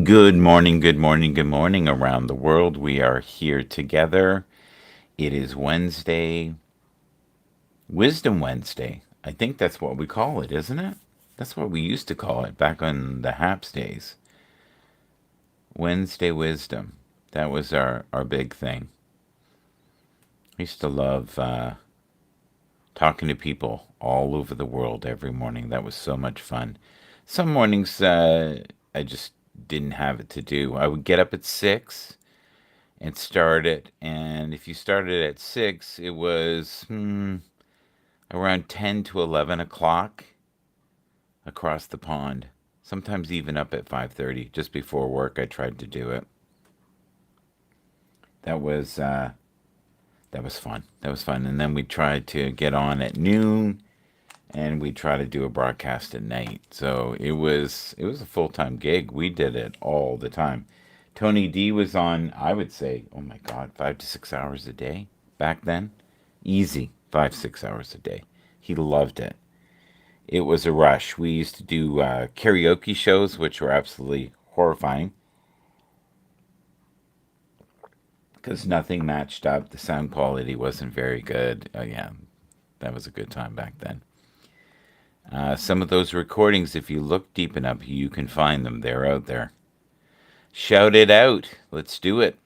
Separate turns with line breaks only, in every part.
Good morning, good morning, good morning around the world. We are here together. It is Wednesday, Wisdom Wednesday. I think that's what we call it, isn't it? That's what we used to call it back on the Haps days. Wednesday Wisdom. That was our big thing. I used to love talking to people all over the world every morning. That was so much fun. Some mornings I just didn't have it to do. I would get up at 6 and start it. And if you started at 6, it was around 10 to 11 o'clock across the pond. Sometimes even up at 5:30, just before work. I tried to do it. That was that was fun. That was fun. And then we tried to get on at noon, and we try to do a broadcast at night. So it was a full time gig. We did it all the time. Tony D was on, I would say, oh my God, 5 to 6 hours a day back then. Easy, 5, 6 hours a day. He loved it. It was a rush. We used to do karaoke shows, which were absolutely horrifying because nothing matched up. The sound quality wasn't very good. Oh, yeah, that was a good time back then. Some of those recordings, if you look deep enough, you can find them. They're out there. Shout it out. Let's do it.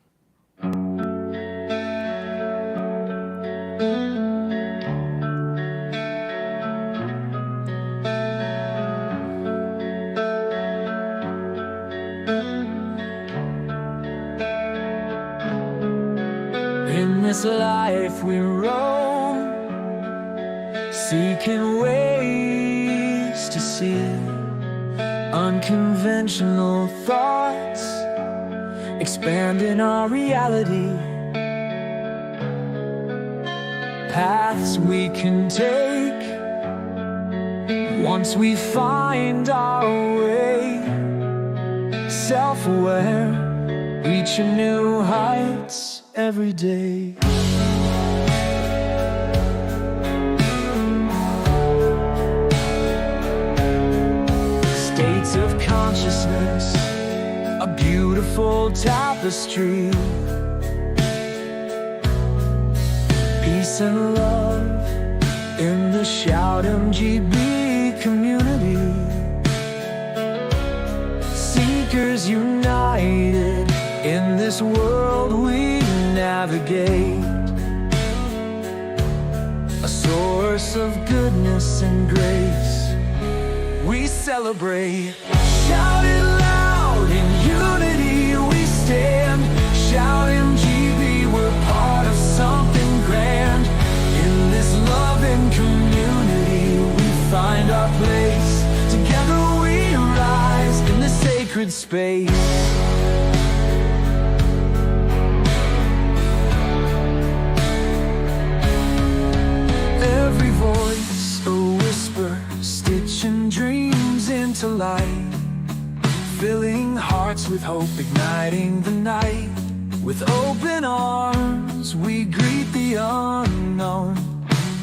In this life we roam, seeking ways to see unconventional thoughts, expanding our reality. Paths we can take once we find our way. Self-aware, reaching new heights every day. States of consciousness, a beautiful tapestry. Peace and love in the Shout MGB community. Seekers united in this world we navigate. A source of goodness and grace we celebrate. Shout it loud, in unity we stand. Shout MGB, we're part of something grand. In this loving community we find our place. Together we rise in the sacred space. Every voice a whisper, stitching dreams into light, filling hearts with hope, igniting the night. With open arms we greet the unknown.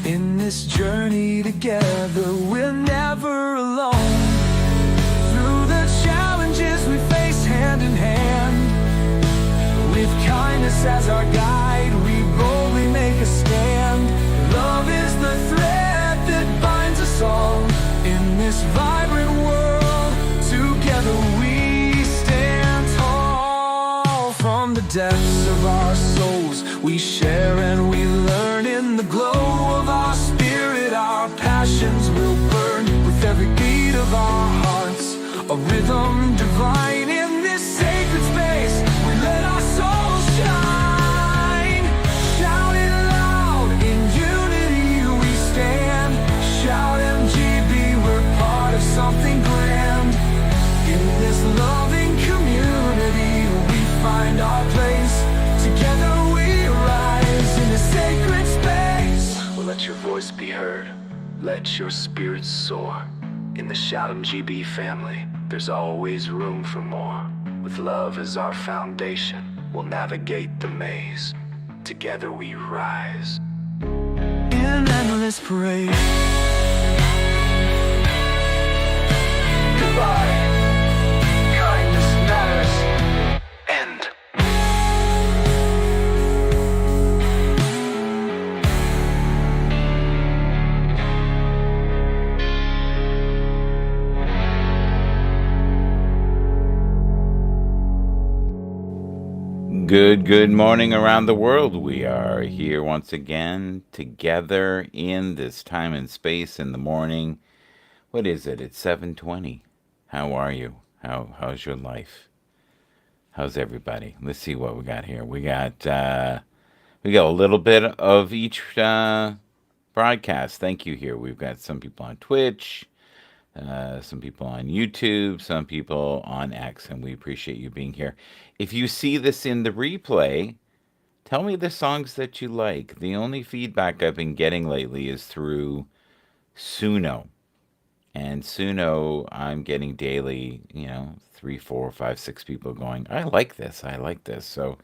In this journey together we're never alone. Through the challenges we face hand in hand, with kindness as our guide we boldly make a stand. Love is the thread that binds us all. In this vibrant world, together we stand tall. From the depths of our souls we share and we learn. In the glow of our spirit our passions will burn. With every beat of our hearts, a rhythm divine. In this sacred space we let our souls shine. Shout it loud, in unity we stand. Shout MGB, we're part of something grand. In this loving community we find our place. Together we rise in a sacred space. Well, let your voice be heard, let your spirit soar. In the Shout MGB family there's always room for more. With love as our foundation we'll navigate the maze. Together we rise in endless parade. Goodbye, kindness matters.
Good morning around the world. We are here once again together in this time and space in the morning. What is it? It's 7:20. How are you? How's your life? How's everybody? Let's see what we got here. We got a little bit of each broadcast. Thank you here. We've got some people on Twitch, some people on YouTube, some people on X, and we appreciate you being here. If you see this in the replay, tell me the songs that you like. The only feedback I've been getting lately is through Suno. And Suno, I'm getting daily, 3, 4, 5, 6 people going, I like this. I like this. So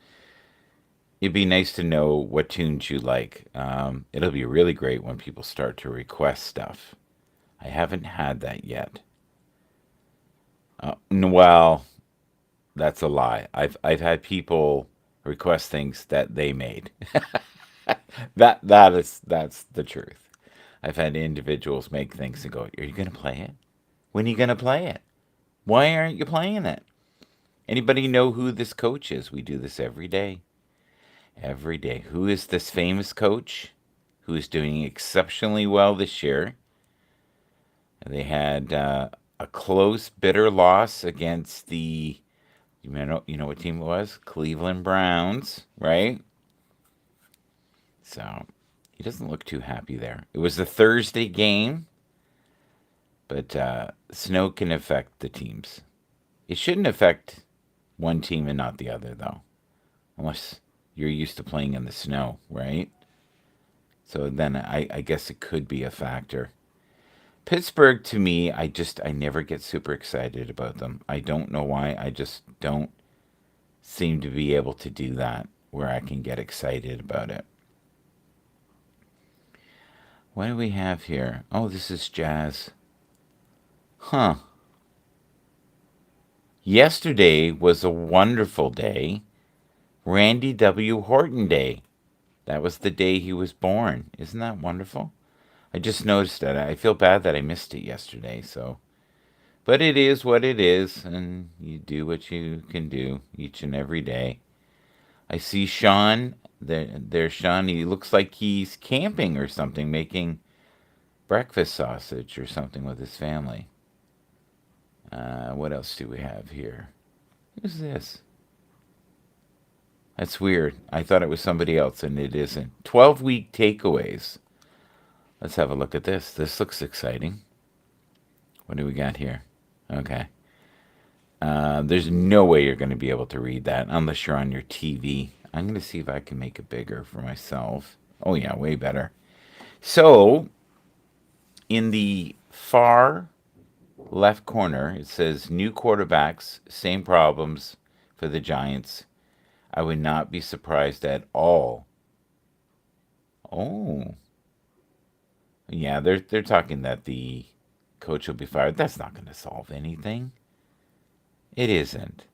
it'd be nice to know what tunes you like. It'll be really great when people start to request stuff. I haven't had that yet. Well, that's a lie. I've had people request things that they made. That's the truth. I've had individuals make things and go, "Are you going to play it? When are you going to play it? Why aren't you playing it?" Anybody know who this coach is? We do this every day. Every day. Who is this famous coach who is doing exceptionally well this year? They had a close, bitter loss against the, you know what team it was? Cleveland Browns, right? So he doesn't look too happy there. It was a Thursday game, but snow can affect the teams. It shouldn't affect one team and not the other, though, unless you're used to playing in the snow, right? So then I guess it could be a factor. Pittsburgh, to me, I never get super excited about them. I don't know why. I just don't seem to be able to do that where I can get excited about it. What do we have here? Oh, this is jazz. Huh. Yesterday was a wonderful day. Randy W. Horton Day. That was the day he was born. Isn't that wonderful? I just noticed that. I feel bad that I missed it yesterday, so. But it is what it is, and you do what you can do each and every day. I see Sean. There's Sean. He looks like he's camping or something, making breakfast sausage or something with his family. What else do we have here? Who's this? That's weird. I thought it was somebody else, and it isn't. 12-week takeaways. Let's have a look at this. This looks exciting. What do we got here? Okay. There's no way you're going to be able to read that unless you're on your TV. I'm going to see if I can make it bigger for myself. Oh, yeah, way better. So, in the far left corner, it says new quarterbacks, same problems for the Giants. I would not be surprised at all. Oh. Yeah, they're talking that the coach will be fired. That's not going to solve anything. It isn't.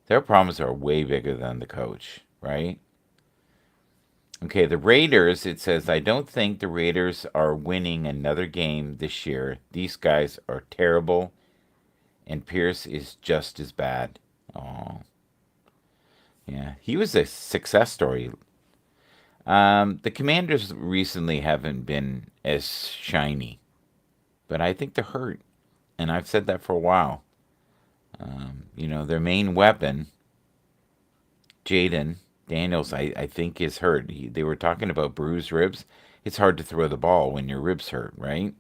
Their problems are way bigger than the coach, right? Okay, the Raiders, it says, I don't think the Raiders are winning another game this year. These guys are terrible, and Pierce is just as bad. Oh. Yeah, he was a success story. The Commanders recently haven't been as shiny, but I think they're hurt, and I've said that for a while. Their main weapon, Jaden Daniels, I think is hurt. They were talking about bruised ribs. It's hard to throw the ball when your ribs hurt, right?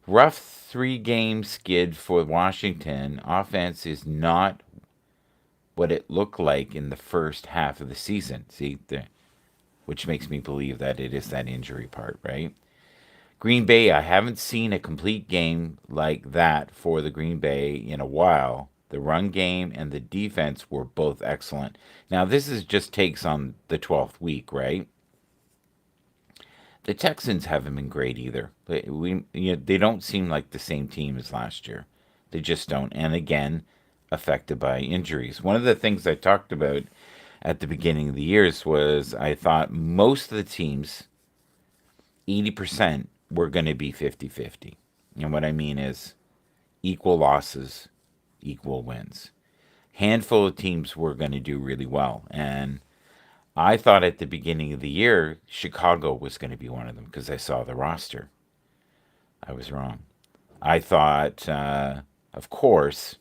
Rough 3-game skid for Washington. Offense is not what it looked like in the first half of the season. See, which makes me believe that it is that injury part, right? Green Bay, I haven't seen a complete game like that for the Green Bay in a while. The run game and the defense were both excellent. Now, this is just takes on the 12th week, right? The Texans haven't been great either. They don't seem like the same team as last year. They just don't. And again, affected by injuries. One of the things I talked about at the beginning of the years was I thought most of the teams, 80%, were going to be 50-50. And what I mean is equal losses, equal wins. handful of teams were going to do really well. And I thought at the beginning of the year, Chicago was going to be one of them because I saw the roster. I was wrong. I thought, of course,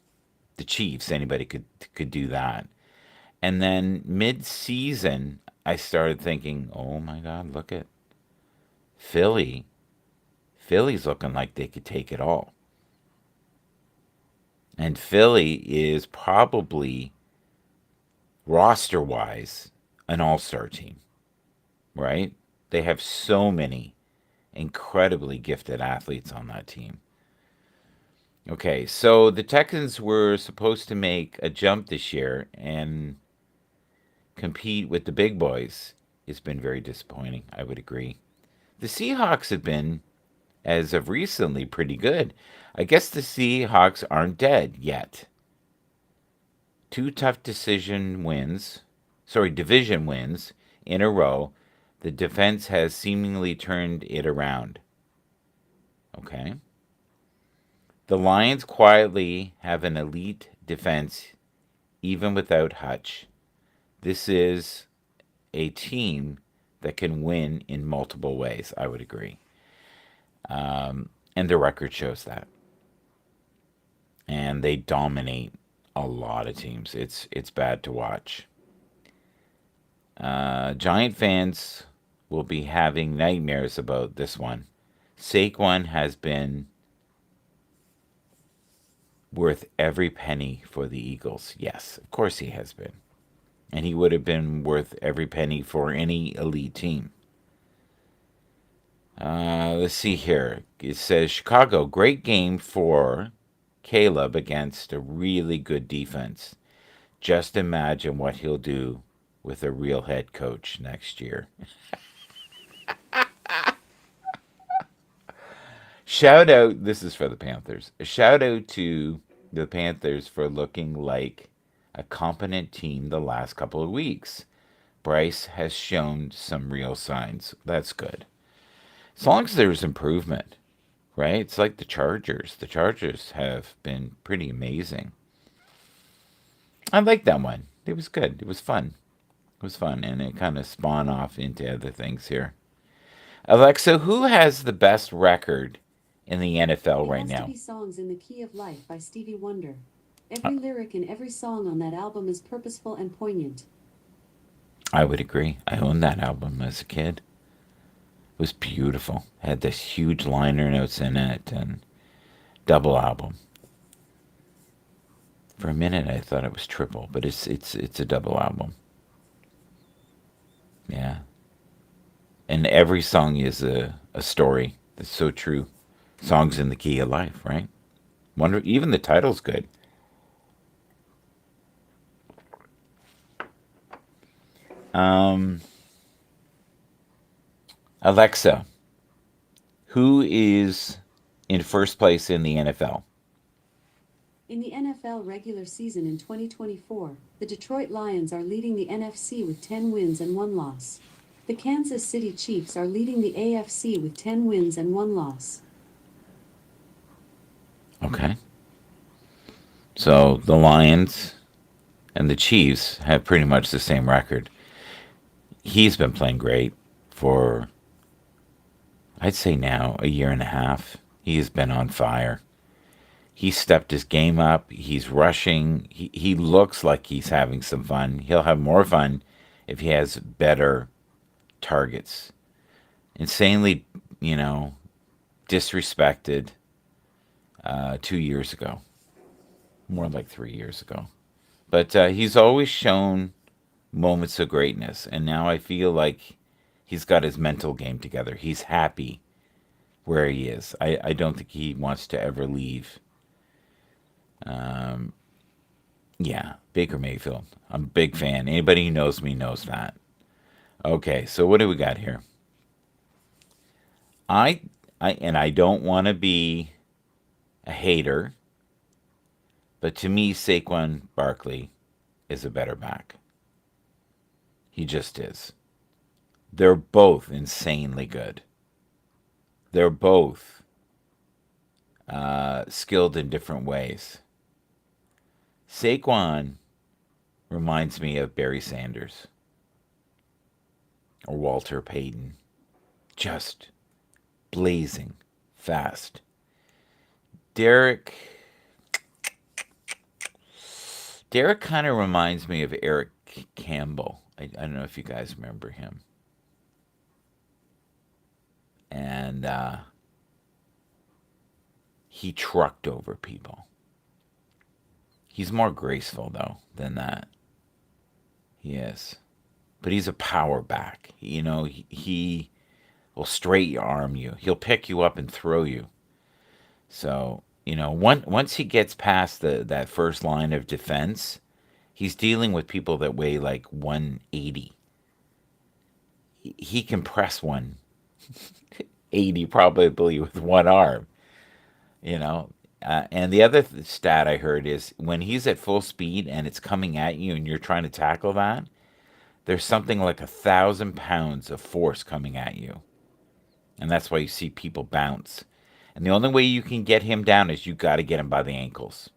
the Chiefs. Anybody could do that. And then mid-season, I started thinking, oh my God, look at Philly. Philly's looking like they could take it all. And Philly is probably roster-wise an all-star team, right? They have so many incredibly gifted athletes on that team. Okay, so the Texans were supposed to make a jump this year and compete with the big boys. It's been very disappointing, I would agree. The Seahawks have been, as of recently, pretty good. I guess the Seahawks aren't dead yet. Two tough division wins in a row. The defense has seemingly turned it around. Okay. The Lions quietly have an elite defense even without Hutch. This is a team that can win in multiple ways, I would agree. And the record shows that. And they dominate a lot of teams. It's bad to watch. Giant fans will be having nightmares about this one. Saquon has been worth every penny for the Eagles. Yes, of course he has been. And he would have been worth every penny for any elite team. Let's see here. It says Chicago, great game for Caleb against a really good defense. Just imagine what he'll do with a real head coach next year. Shout out, this is for the Panthers. A shout out to the Panthers for looking like a competent team the last couple of weeks. Bryce has shown some real signs. That's good. As long as there's improvement, right? It's like the Chargers. The Chargers have been pretty amazing. I like that one. It was good. It was fun. It was fun, and it kind of spawned off into other things here. Alexa, who has the best record in the NFL right now?
It has to be Songs in the Key of Life by Stevie Wonder. Every lyric and every song on that album is purposeful and poignant.
I would agree. I owned that album as a kid. It was beautiful. It had this huge liner notes in it and double album. For a minute, I thought it was triple, but it's a double album. Yeah, and every song is a story. That's so true. Songs in the Key of Life, right? Wonder even the title's good. Alexa, who is in first place in the NFL?
In the NFL regular season in 2024, the Detroit Lions are leading the NFC with 10 wins and 1 loss. The Kansas City Chiefs are leading the AFC with 10 wins and 1 loss.
Okay. So the Lions and the Chiefs have pretty much the same record. He's been playing great for, I'd say now, a year and a half. He has been on fire. He stepped his game up. He's rushing. He looks like he's having some fun. He'll have more fun if he has better targets. Insanely, disrespected 2 years ago. More like 3 years ago. But he's always shown moments of greatness. And now I feel like he's got his mental game together. He's happy where he is. I don't think he wants to ever leave. Yeah, Baker Mayfield. I'm a big fan. Anybody who knows me knows that. Okay, so what do we got here? I don't want to be a hater, but to me, Saquon Barkley is a better back. He just is. They're both insanely good. They're both skilled in different ways. Saquon reminds me of Barry Sanders or Walter Payton. Just blazing fast. Derek kind of reminds me of Eric Campbell. I don't know if you guys remember him. And he trucked over people. He's more graceful, though, than that. He is. But he's a power back. You know, he will straight arm you. He'll pick you up and throw you. So, you know, once he gets past that first line of defense, he's dealing with people that weigh like 180. He can press 180 probably with one arm, you know. And the other stat I heard is when he's at full speed and it's coming at you and you're trying to tackle that, there's something like 1,000 pounds of force coming at you. And that's why you see people bounce. And the only way you can get him down is you got to get him by the ankles.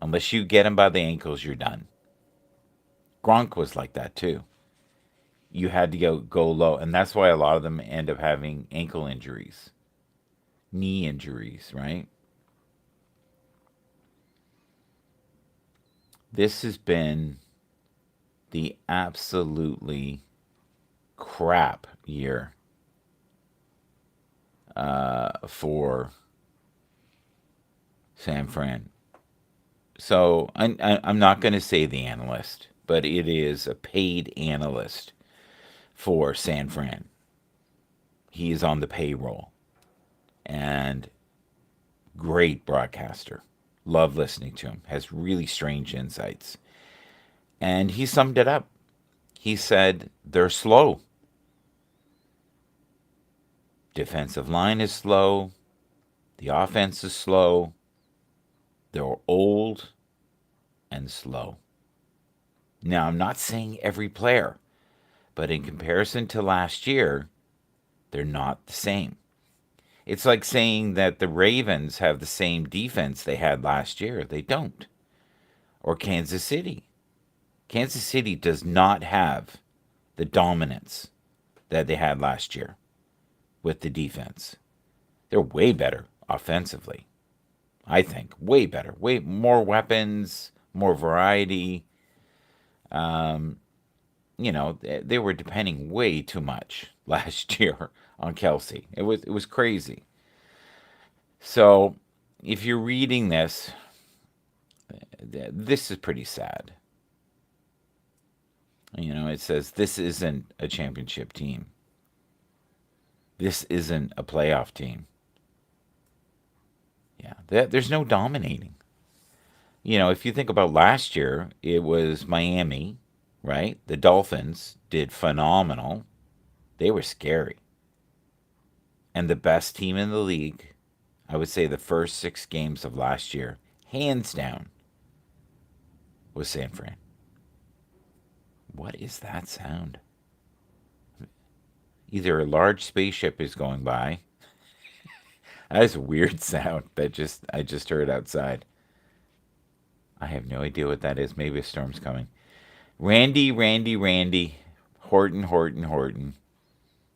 Unless you get him by the ankles, you're done. Gronk was like that too. You had to go low. And that's why a lot of them end up having ankle injuries, knee injuries, right? This has been the absolutely crap year for San Fran. So I'm not going to say the analyst, but it is a paid analyst for San Fran. He is on the payroll and great broadcaster. Love listening to him. Has really strange insights. And he summed it up. He said, they're slow. Defensive line is slow. The offense is slow. They're old and slow. Now, I'm not saying every player, but in comparison to last year, they're not the same. It's like saying that the Ravens have the same defense they had last year. They don't. Or Kansas City. Kansas City does not have the dominance that they had last year with the defense. They're way better offensively, I think. Way better. Way more weapons, more variety. You know, they were depending way too much last year on Kelsey. It was crazy. So, if you're reading this, this is pretty sad. You know, it says this isn't a championship team. This isn't a playoff team. Yeah, there's no dominating. You know, if you think about last year, it was Miami, right? The Dolphins did phenomenal. They were scary. And the best team in the league, I would say the first 6 games of last year, hands down, was San Fran. What is that sound? Either a large spaceship is going by. That is a weird sound that I just heard outside. I have no idea what that is. Maybe a storm's coming. Randy. Horton.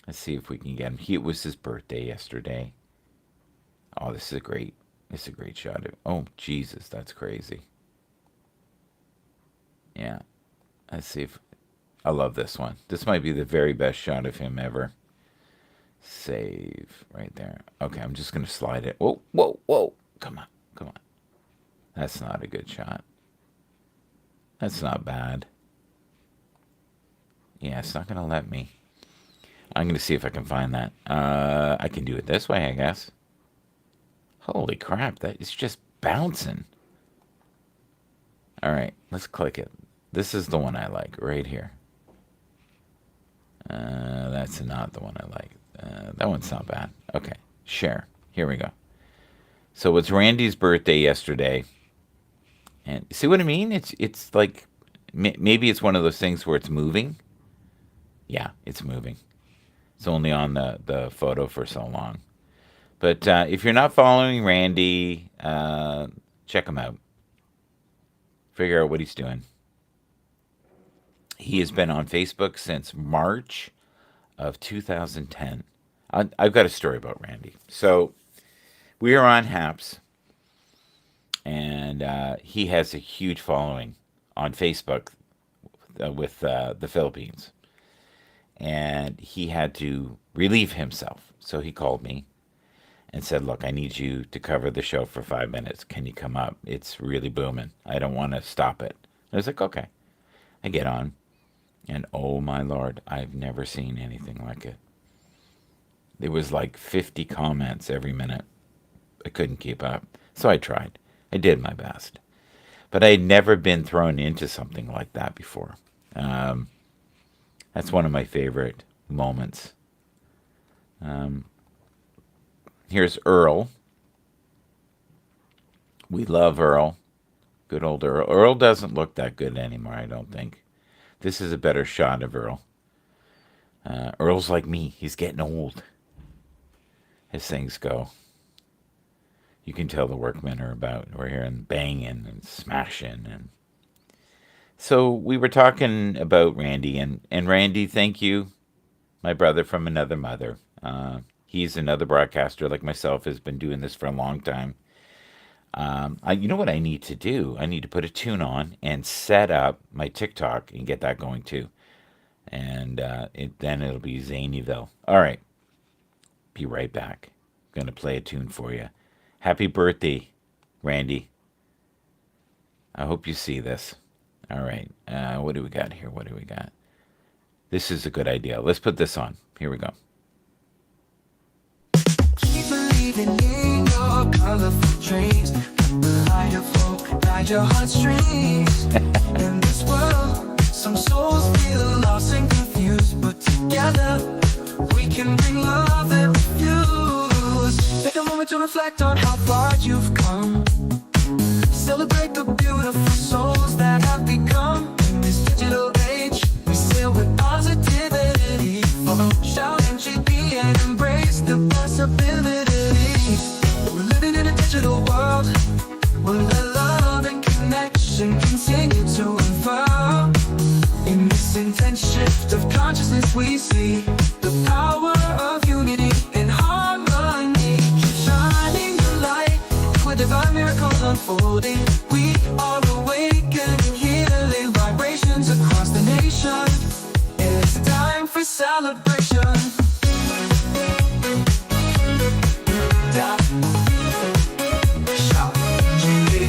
Let's see if we can get him. It was his birthday yesterday. Oh, this is a great shot. Oh, Jesus, that's crazy. Yeah. Let's see if... I love this one. This might be the very best shot of him ever. Save right there. Okay, I'm just going to slide it. Whoa. Come on. That's not a good shot. That's not bad. Yeah, it's not going to let me. I'm going to see if I can find that. I can do it this way, I guess. Holy crap, that is just bouncing. All right, let's click it. This is the one I like right here. That's not the one I like. That one's not bad. Okay, share. Here we go. So it's Randy's birthday yesterday. And see what I mean? It's like, maybe it's one of those things where it's moving. Yeah, it's moving. It's only on the photo for so long. But if you're not following Randy, check him out. Figure out what he's doing. He has been on Facebook since March of 2010. I've got a story about Randy. So we are on Haps, and he has a huge following on Facebook with the Philippines. And he had to relieve himself. So he called me and said, look, I need you to cover the show for 5 minutes. Can you come up? It's really booming. I don't want to stop it. I was like, okay. I get on. And oh my Lord, I've never seen anything like it. There was like 50 comments every minute. I couldn't keep up. So I tried. I did my best. But I had never been thrown into something like that before. That's one of my favorite moments. Here's Earl. We love Earl. Good old Earl. Earl doesn't look that good anymore, I don't think. This is a better shot of Earl. Earl's like me. He's getting old as things go. You can tell the workmen are about. We're hearing banging and smashing. And so we were talking about Randy. And Randy, thank you, my brother from another mother. He's another broadcaster like myself, has been doing this for a long time. You know what I need to do? I need to put a tune on and set up my TikTok and get that going too. And then it'll be Zanyville. All right. Be right back. I'm going to play a tune for you. Happy birthday, Randy. I hope you see this. All right. What do we got here? What do we got? This is a good idea. Let's put this on. Here we go.
Keep believing in your colorful dreams. The light of hope guide your heartstrings. In this world, some souls feel lost and confused, but together we can bring love and refuse. Take a moment to reflect on how far you've come. Celebrate the beautiful souls that have become. In this digital age, we sail with positivity. Follow, shout, MGB, and embrace the possibilities. We're living in a digital world where the love and connection continue to unfurl. In this intense shift of consciousness, we see the power of unity and harmony. Keep shining the light with divine miracles unfolding. We are awakening healing vibrations across the nation. It's time for celebration. Shout, GD.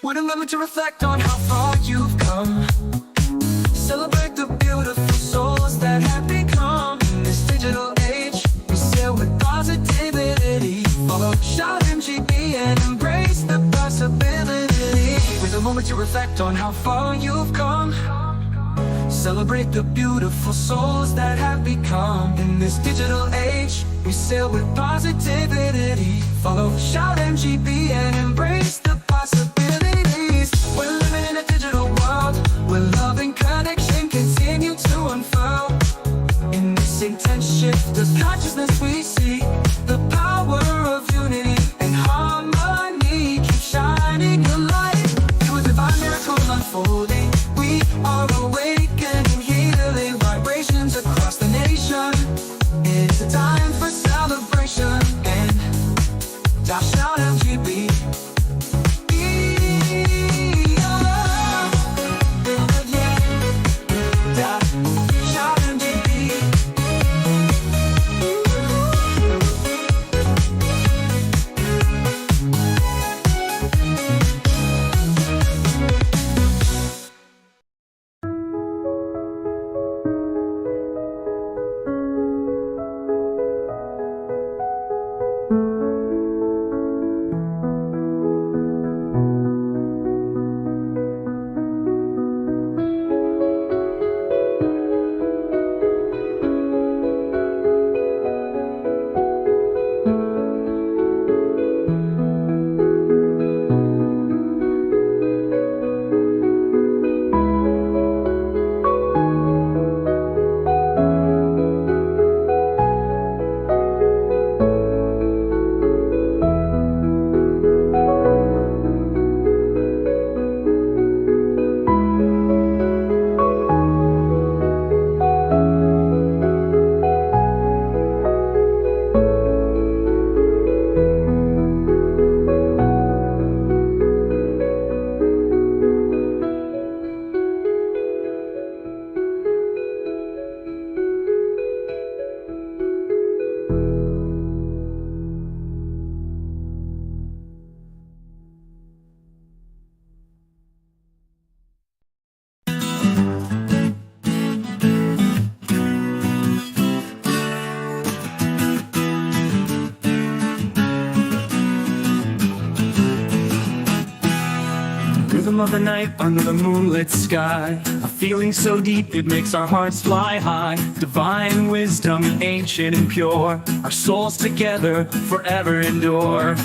What a moment to reflect on how far you've come. Celebrate the beautiful souls that have become. In this digital age, we sail with positivity. Follow, shout, MGB, and embrace the possibility. With a moment to reflect on how far you've come. Celebrate the beautiful souls that have become. In this digital age, we sail with positivity. Follow, shout, MGB, and embrace the possibilities. We're living in a digital world where love and connection continue to unfurl. In this intense shift of consciousness, we see the power of unity and harmony. Keep shining your light with divine miracles unfolding. We are awakening healing vibrations across the nation. It's a time for celebration and shout MGB. of the night under the moonlit sky. A feeling so deep it makes our hearts fly high. Divine wisdom, ancient and pure. Our souls together forever endure.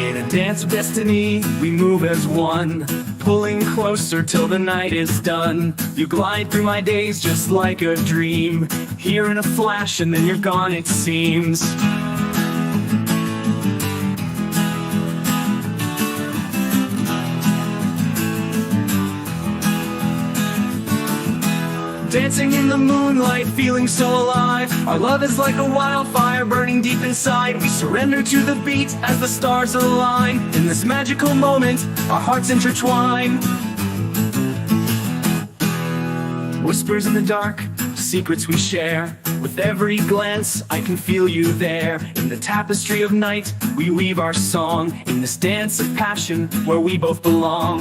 In a dance of destiny, we move as one, pulling closer till the night is done. You glide through my days just like a dream, here in a flash and then you're gone it seems. Dancing in the moonlight, feeling so alive. Our love is like a wildfire burning deep inside. We surrender to the beat as the stars align. In this magical moment, our hearts intertwine. Whispers in the dark, secrets we share. With every glance, I can feel you there. In the tapestry of night, we weave our song. In this dance of passion, where we both belong.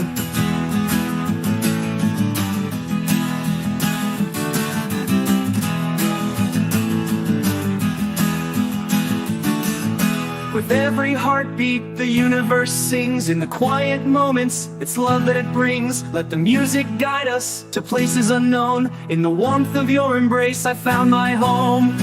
With every heartbeat, the universe sings. In the quiet moments, it's love that it brings. Let the music guide us to places unknown. In the warmth of your embrace, I found my home.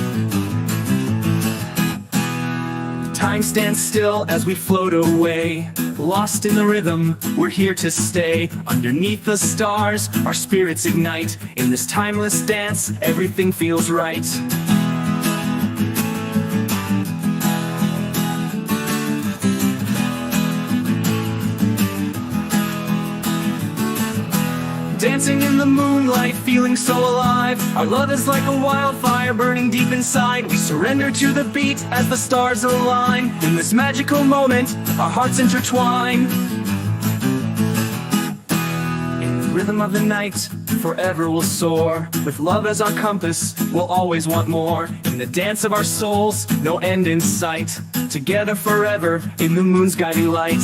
Time stands still as we float away. Lost in the rhythm, we're here to stay. Underneath the stars, our spirits ignite. In this timeless dance, everything feels right. Dancing in the moonlight, feeling so alive. Our love is like a wildfire burning deep inside. We surrender to the beat as the stars align. In this magical moment, our hearts intertwine. In the rhythm of the night, forever we'll soar. With love as our compass, we'll always want more. In the dance of our souls, no end in sight. Together forever, in the moon's guiding light.